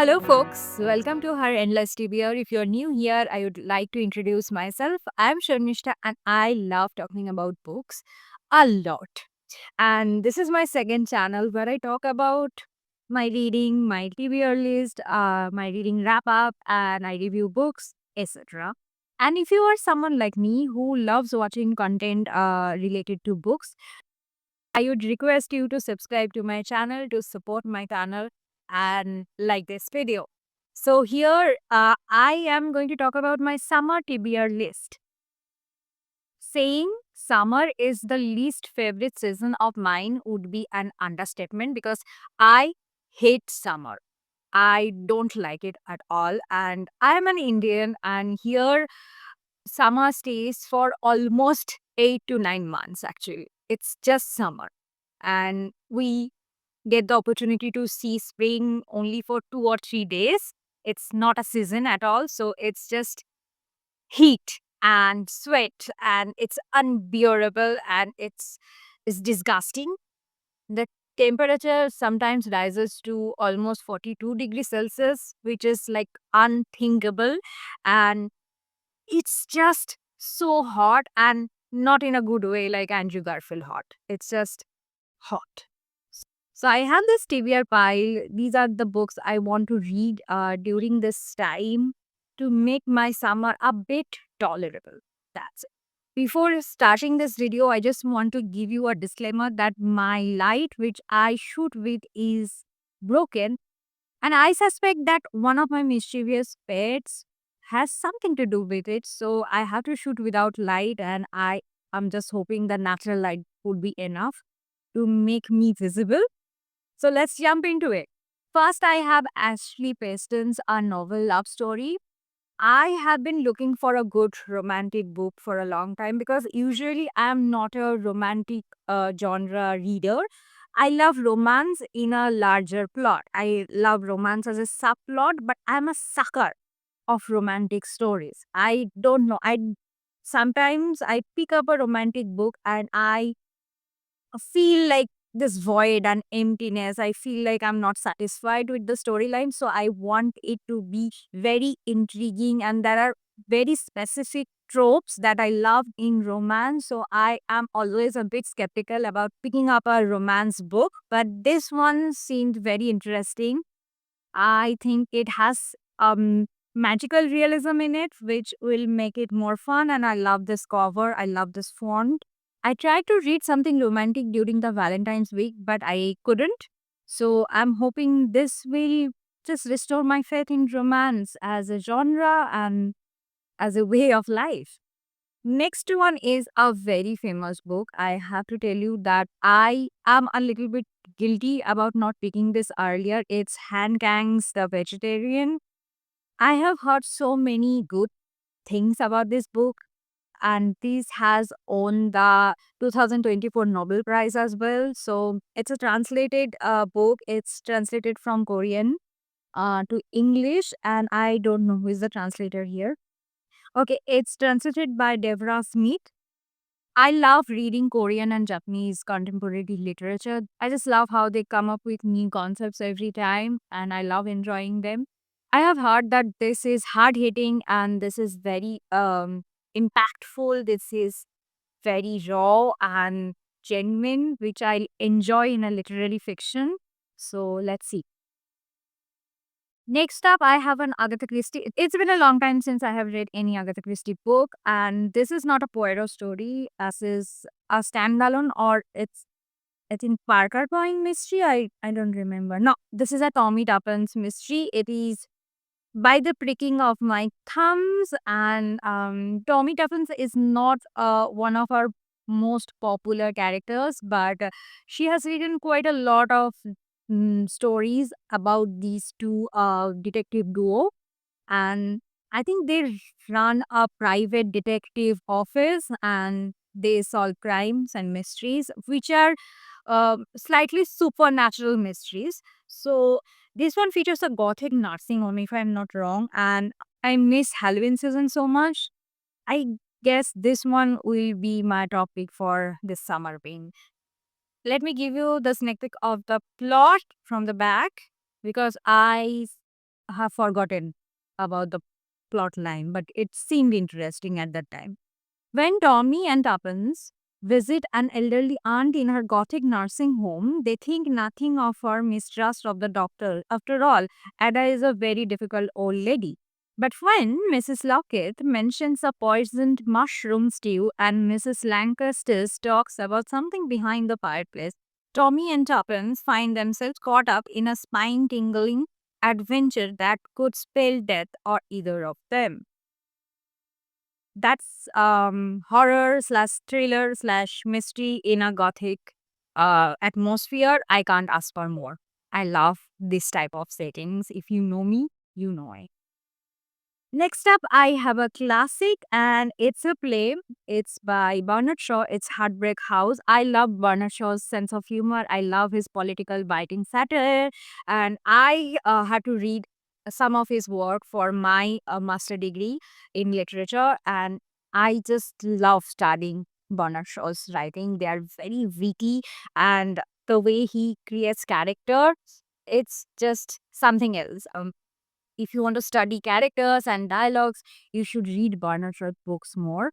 Hello, folks. Welcome to Her Endless TBR. If you're new here, I would like to introduce myself. I'm Sharmishta and I love talking about books a lot. And this is my second channel where I talk about my reading, my TBR list, my reading wrap up, and I review books, etc. And if you are someone like me who loves watching content related to books, I would request you to subscribe to my channel to support my channel and like this video. So here I am going to talk about my summer TBR list. Saying summer is the least favorite season of mine would be an understatement because I hate summer. I don't like it at all. And I am an Indian, and here summer stays for almost 8 to 9 months actually. It's just summer. And we get the opportunity to see spring only for 2 or 3 days. It's not a season at all. So it's just heat and sweat and it's unbearable and it's disgusting. The temperature sometimes rises to almost 42 degrees Celsius, which is like unthinkable. And it's just so hot and not in a good way like Andrew Garfield hot. It's just hot. So I have this TBR pile. These are the books I want to read during this time to make my summer a bit tolerable. That's it. Before starting this video, I just want to give you a disclaimer that my light, which I shoot with, is broken. And I suspect that one of my mischievous pets has something to do with it. So I have to shoot without light, and I am just hoping the natural light would be enough to make me visible. So let's jump into it. First, I have Ashley Preston's A Novel Love Story. I have been looking for a good romantic book for a long time because usually I am not a romantic genre reader. I love romance in a larger plot. I love romance as a subplot, but I'm a sucker of romantic stories. I don't know. I sometimes I pick up a romantic book and I feel like this void and emptiness. I feel like I'm not satisfied with the storyline. So I want it to be very intriguing. And there are very specific tropes that I love in romance. So I am always a bit skeptical about picking up a romance book. But this one seemed very interesting. I think it has magical realism in it, which will make it more fun. And I love this cover. I love this font. I tried to read something romantic during the Valentine's week, but I couldn't. So I'm hoping this will just restore my faith in romance as a genre and as a way of life. Next one is a very famous book. I have to tell you that I am a little bit guilty about not picking this earlier. It's Han Kang's The Vegetarian. I have heard so many good things about this book, and this has won the 2024 Nobel Prize as well. So it's a translated book. It's translated from Korean to English, and I don't know who is the translator here. Okay, it's translated by Devra Smith. I love reading Korean and Japanese contemporary literature. I just love how they come up with new concepts every time, and I love enjoying them. I have heard that this is hard hitting and this is very impactful. This is very raw and genuine, which I enjoy in a literary fiction. So let's see. Next up, I have an Agatha Christie. It's been a long time since I have read any Agatha Christie book, and this is not a Poirot story, as is a standalone, or it's in Parker Point mystery. I don't remember. No, this is a Tommy Tuppence mystery. It is by the pricking of my thumbs, and Tommy Tuppence is not one of our most popular characters, but she has written quite a lot of stories about these two detective duo, and I think they run a private detective office and they solve crimes and mysteries which are slightly supernatural mysteries. So this one features a gothic nursing home, if I'm not wrong, and I miss Halloween season so much. I guess this one will be my topic for this summer being. Let me give you the sneak peek of the plot from the back because I have forgotten about the plot line, but it seemed interesting at that time. When Tommy and Tuppence visit an elderly aunt in her gothic nursing home, they think nothing of her mistrust of the doctor. After all, Ada is a very difficult old lady. But when Mrs. Lockett mentions a poisoned mushroom stew and Mrs. Lancaster talks about something behind the fireplace, Tommy and Tuppence find themselves caught up in a spine tingling adventure that could spell death or either of them. That's horror slash thriller slash mystery in a gothic atmosphere. I can't ask for more. I love this type of settings. If you know me, you know it. Next up, I have a classic and it's a play. It's by Bernard Shaw. It's Heartbreak House. I love Bernard Shaw's sense of humor. I love his political biting satire. And I had to read some of his work for my master degree in literature. And I just love studying Bernard Shaw's writing. They are very witty, and the way he creates character, it's just something else. If you want to study characters and dialogues, you should read Bernard Shaw books more.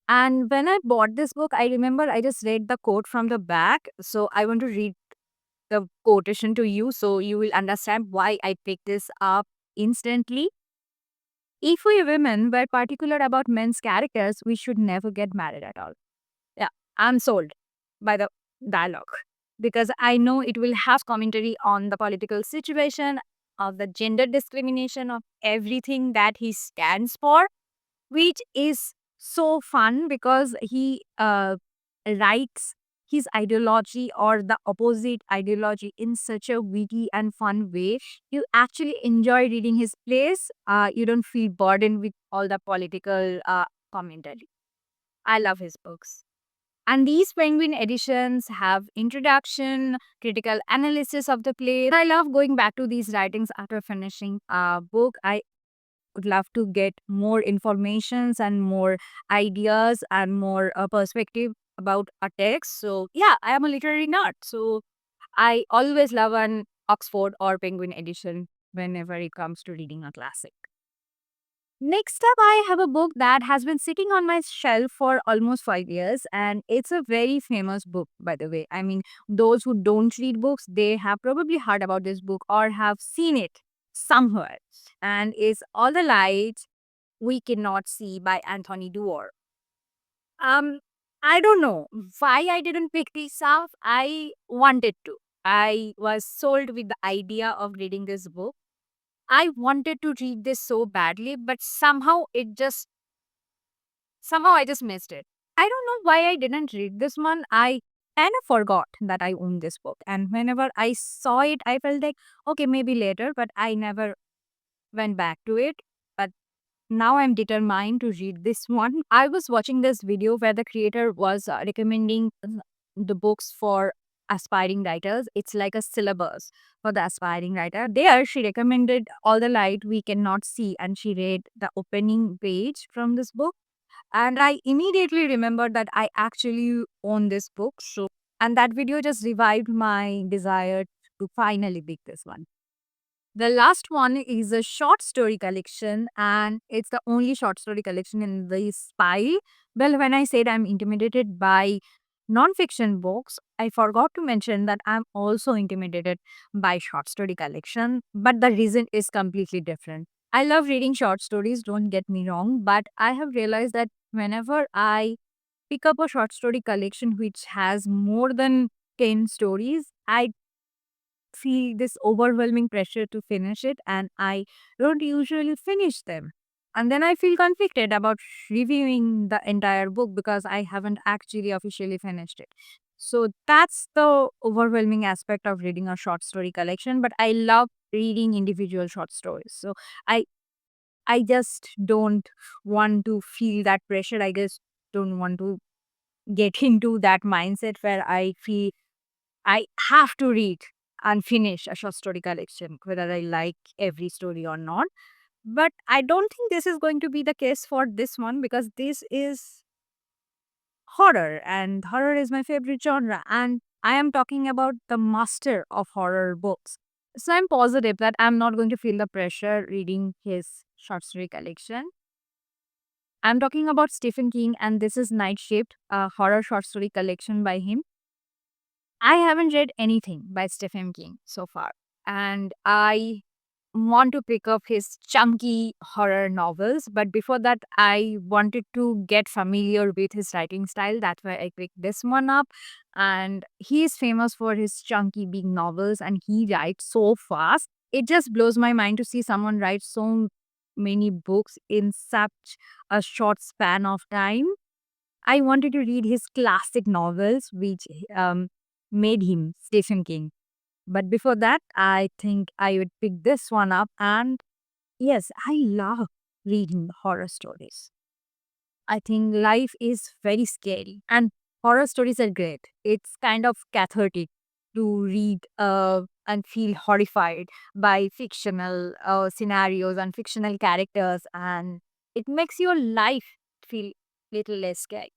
And when I bought this book, I remember I just read the quote from the back. So I want to read the quotation to you so you will understand why I picked this up instantly. If we women were particular about men's characters, we should never get married at all. Yeah, I'm sold by the dialogue because I know it will have commentary on the political situation, of the gender discrimination, of everything that he stands for, which is so fun because he writes his ideology or the opposite ideology in such a witty and fun way. You actually enjoy reading his plays. You don't feel burdened with all the political commentary. I love his books. And these Penguin editions have introduction, critical analysis of the play. I love going back to these writings after finishing a book. I would love to get more informations and more ideas and more perspective about a text. So yeah, I am a literary nerd. So I always love an Oxford or Penguin edition whenever it comes to reading a classic. Next up, I have a book that has been sitting on my shelf for almost 5 years, and it's a very famous book, by the way. I mean, those who don't read books, they have probably heard about this book or have seen it somewhere. And it's All the Light We Cannot See by Anthony Doerr. Um, I don't know why I didn't pick this up. I wanted to. I was sold with the idea of reading this book. I wanted to read this so badly, but somehow I just missed it. I don't know why I didn't read this one. I kind of forgot that I owned this book. And whenever I saw it, I felt like, okay, maybe later, but I never went back to it. But now I'm determined to read this one. I was watching this video where the creator was recommending the books for aspiring writers. It's like a syllabus for the aspiring writer. There, she recommended All the Light We Cannot See, and she read the opening page from this book. And I immediately remembered that I actually own this book. So, and that video just revived my desire to finally pick this one. The last one is a short story collection, and it's the only short story collection in this pile. Well, when I said I'm intimidated by non-fiction books, I forgot to mention that I'm also intimidated by short story collection, but the reason is completely different. I love reading short stories, don't get me wrong, but I have realized that whenever I pick up a short story collection which has more than 10 stories, I feel this overwhelming pressure to finish it, and I don't usually finish them. And then I feel conflicted about reviewing the entire book because I haven't actually officially finished it. So that's the overwhelming aspect of reading a short story collection, but I love reading individual short stories. So I I just don't want to feel that pressure. I just don't want to get into that mindset where I feel I have to read and finish a short story collection, whether I like every story or not. But I don't think this is going to be the case for this one because this is horror, and horror is my favorite genre. And I am talking about the master of horror books. So I'm positive that I'm not going to feel the pressure reading his short story collection. I'm talking about Stephen King, and this is Night Shift, a horror short story collection by him. I haven't read anything by Stephen King so far, and I want to pick up his chunky horror novels. But before that, I wanted to get familiar with his writing style. That's why I picked this one up. And he is famous for his chunky big novels, and he writes so fast. It just blows my mind to see someone write so many books in such a short span of time. I wanted to read his classic novels, which made him Stephen King. But before that, I think I would pick this one up. And yes, I love reading horror stories. I think life is very scary, and horror stories are great. It's kind of cathartic to read and feel horrified by fictional scenarios and fictional characters, and it makes your life feel little less scary.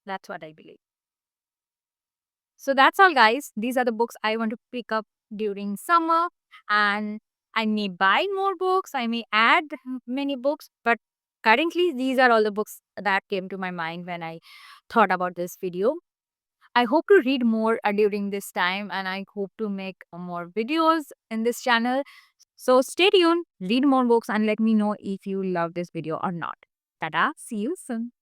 That's what I believe. So that's all, guys. These are the books I want to pick up during summer, and I may buy more books, I may add many books, but currently, these are all the books that came to my mind when I thought about this video. I hope to read more during this time, and I hope to make more videos in this channel. So stay tuned, read more books, and let me know if you love this video or not. Tada, see you soon.